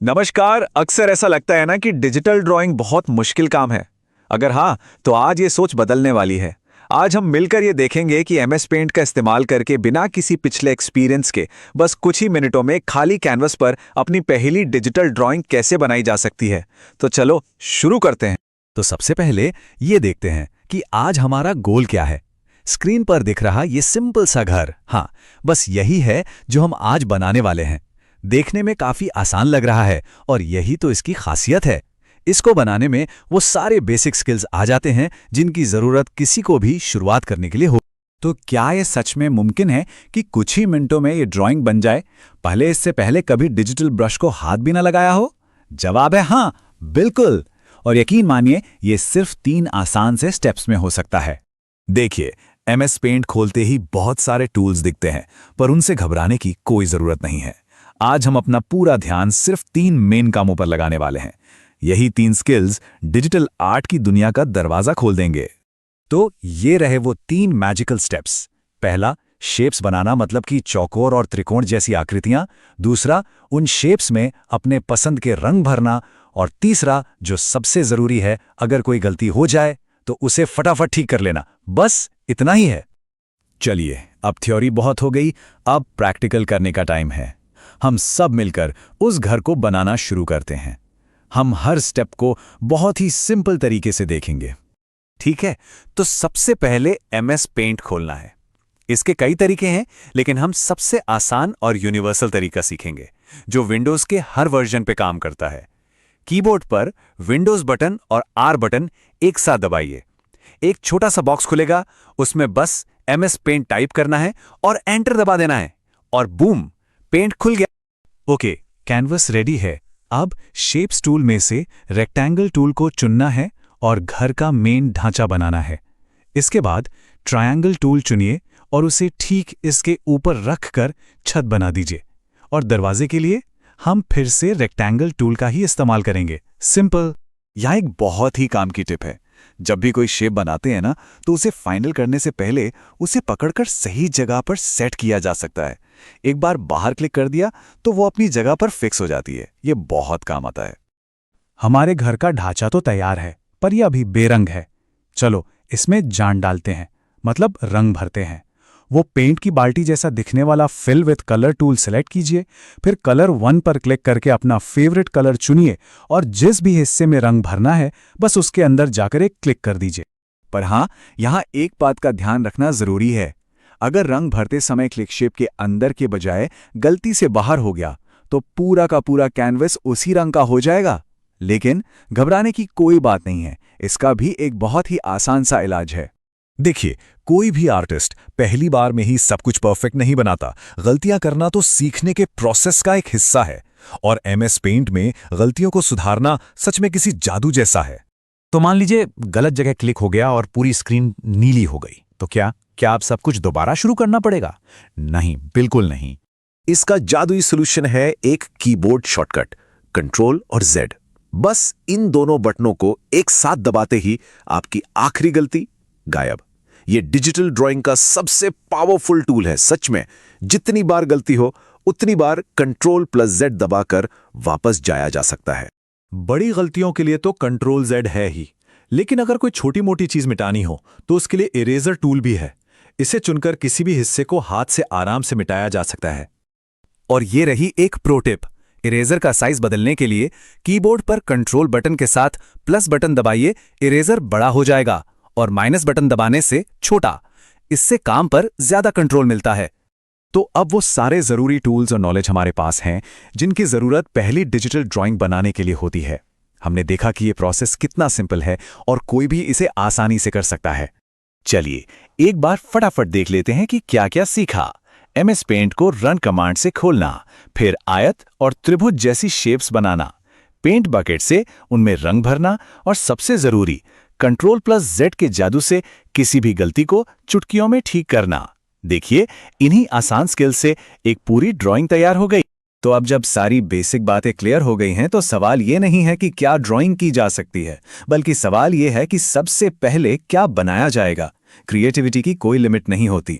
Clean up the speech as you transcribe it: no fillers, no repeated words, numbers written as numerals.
नमस्कार। अक्सर ऐसा लगता है ना कि डिजिटल ड्राइंग बहुत मुश्किल काम है। अगर हाँ, तो आज ये सोच बदलने वाली है। आज हम मिलकर ये देखेंगे कि एमएस पेंट का इस्तेमाल करके बिना किसी पिछले एक्सपीरियंस के बस कुछ ही मिनटों में खाली कैनवस पर अपनी पहली डिजिटल ड्राइंग कैसे बनाई जा सकती है। तो चलो शुरू करते हैं। तो सबसे पहले ये देखते हैं कि आज हमारा गोल क्या है। स्क्रीन पर दिख रहा ये सिंपल सा घर, हाँ, बस यही है जो हम आज बनाने वाले हैं। देखने में काफी आसान लग रहा है और यही तो इसकी खासियत है। इसको बनाने में वो सारे बेसिक स्किल्स आ जाते हैं जिनकी जरूरत किसी को भी शुरुआत करने के लिए हो। तो क्या ये सच में मुमकिन है कि कुछ ही मिनटों में ये ड्राइंग बन जाए? इससे पहले कभी डिजिटल ब्रश को हाथ भी ना लगाया हो? जवाब है हाँ, बिल्कुल। और यकीन मानिए, ये सिर्फ 3 आसान से स्टेप्स में हो सकता है। देखिए, एमएस पेंट खोलते ही बहुत सारे टूल्स दिखते हैं, पर उनसे घबराने की कोई जरूरत नहीं है। आज हम अपना पूरा ध्यान सिर्फ 3 मेन कामों पर लगाने वाले हैं। यही 3 स्किल्स डिजिटल आर्ट की दुनिया का दरवाजा खोल देंगे। तो ये रहे वो 3 मैजिकल स्टेप्स। पहला, शेप्स बनाना, मतलब कि चौकोर और त्रिकोण जैसी आकृतियां। दूसरा, उन शेप्स में अपने पसंद के रंग भरना। और तीसरा, जो सबसे जरूरी है, अगर कोई गलती हो जाए तो उसे फटाफट ठीक कर लेना। बस इतना ही है। चलिए, अब थ्योरी बहुत हो गई, अब प्रैक्टिकल करने का टाइम है। हम सब मिलकर उस घर को बनाना शुरू करते हैं। हम हर स्टेप को बहुत ही सिंपल तरीके से देखेंगे। ठीक है, तो सबसे पहले एमएस पेंट खोलना है। इसके कई तरीके हैं, लेकिन हम सबसे आसान और यूनिवर्सल तरीका सीखेंगे, जो विंडोज के हर वर्जन पे काम करता है। कीबोर्ड पर विंडोज बटन और आर बटन एक साथ दबाइए। एक छोटा सा बॉक्स खुलेगा, उसमें बस एमएस पेंट टाइप करना है और एंटर दबा देना है, और बूम, पेंट खुल गया। ओके, कैनवस रेडी है। अब शेप्स टूल में से रेक्टेंगल टूल को चुनना है और घर का मेन ढांचा बनाना है। इसके बाद ट्रायंगल टूल चुनिए और उसे ठीक इसके ऊपर रखकर छत बना दीजिए। और दरवाजे के लिए हम फिर से रेक्टेंगल टूल का ही इस्तेमाल करेंगे। सिंपल। यह एक बहुत ही काम की टिप है। जब भी कोई शेप बनाते हैं ना, तो उसे फाइनल करने से पहले उसे पकड़कर सही जगह पर सेट किया जा सकता है। एक बार बाहर क्लिक कर दिया तो वो अपनी जगह पर फिक्स हो जाती है। ये बहुत काम आता है। हमारे घर का ढांचा तो तैयार है, पर यह अभी बेरंग है। चलो इसमें जान डालते हैं, मतलब रंग भरते हैं। वो पेंट की बाल्टी जैसा दिखने वाला fill with colour tool select कीजिए। फिर कलर 1 पर क्लिक करके अपना फेवरेट कलर चुनिए और जिस भी हिस्से में रंग भरना है बस उसके अंदर जाकर एक क्लिक कर दीजिए। पर हाँ, यहाँ एक बात का ध्यान रखना जरूरी है। अगर रंग भरते समय क्लिक शेप के अंदर के बजाय गलती से बाहर हो गया तो पूरा का पूरा कैनवस उसी रंग का हो जाएगा। लेकिन घबराने की कोई बात नहीं है, इसका भी एक बहुत ही आसान सा इलाज है। देखिए, कोई भी आर्टिस्ट पहली बार में ही सब कुछ परफेक्ट नहीं बनाता। गलतियां करना तो सीखने के प्रोसेस का एक हिस्सा है, और एमएस पेंट में गलतियों को सुधारना सच में किसी जादू जैसा है। तो मान लीजिए गलत जगह क्लिक हो गया और पूरी स्क्रीन नीली हो गई, तो क्या आप सब कुछ दोबारा शुरू करना पड़ेगा? नहीं, बिल्कुल नहीं। इसका जादुई सॉल्यूशन है एक कीबोर्ड शॉर्टकट, कंट्रोल और जेड। बस इन दोनों बटनों को एक साथ दबाते ही आपकी आखिरी गलती गायब। ये डिजिटल ड्राइंग का सबसे पावरफुल टूल है। सच में, जितनी बार गलती हो उतनी बार कंट्रोल प्लस जेड दबाकर वापस जाया जा सकता है। बड़ी गलतियों के लिए तो कंट्रोल जेड है ही, लेकिन अगर कोई छोटी मोटी चीज मिटानी हो तो उसके लिए इरेजर टूल भी है। इसे चुनकर किसी भी हिस्से को हाथ से आराम से मिटाया जा सकता है। और ये रही एक प्रो टिप। इरेजर का साइज बदलने के लिए कीबोर्ड पर कंट्रोल बटन के साथ प्लस बटन दबाइए, इरेजर बड़ा हो जाएगा, और माइनस बटन दबाने से छोटा। इससे काम पर ज्यादा कंट्रोल मिलता है। तो अब वो सारे जरूरी टूल्स और नॉलेज हमारे पास हैं जिनकी जरूरत पहली डिजिटल ड्राइंग बनाने के लिए होती है। हमने देखा कि ये प्रोसेस कितना सिंपल है और कोई भी इसे आसानी से कर सकता है। चलिए एक बार फटाफट देख लेते हैं कि क्या क्या सीखा। एमएस पेंट को रन कमांड से खोलना, फिर आयत और त्रिभुज जैसी शेप्स बनाना, पेंट बकेट से उनमें रंग भरना, और सबसे जरूरी कंट्रोल प्लस जेड के जादू से किसी भी गलती को चुटकियों में ठीक करना। देखिए, इन्हीं आसान स्किल से एक पूरी ड्राइंग तैयार हो गई। तो अब जब सारी बेसिक बातें क्लियर हो गई हैं, तो सवाल ये नहीं है कि क्या ड्राइंग की जा सकती है, बल्कि सवाल ये है कि सबसे पहले क्या बनाया जाएगा। क्रिएटिविटी की कोई लिमिट नहीं होती।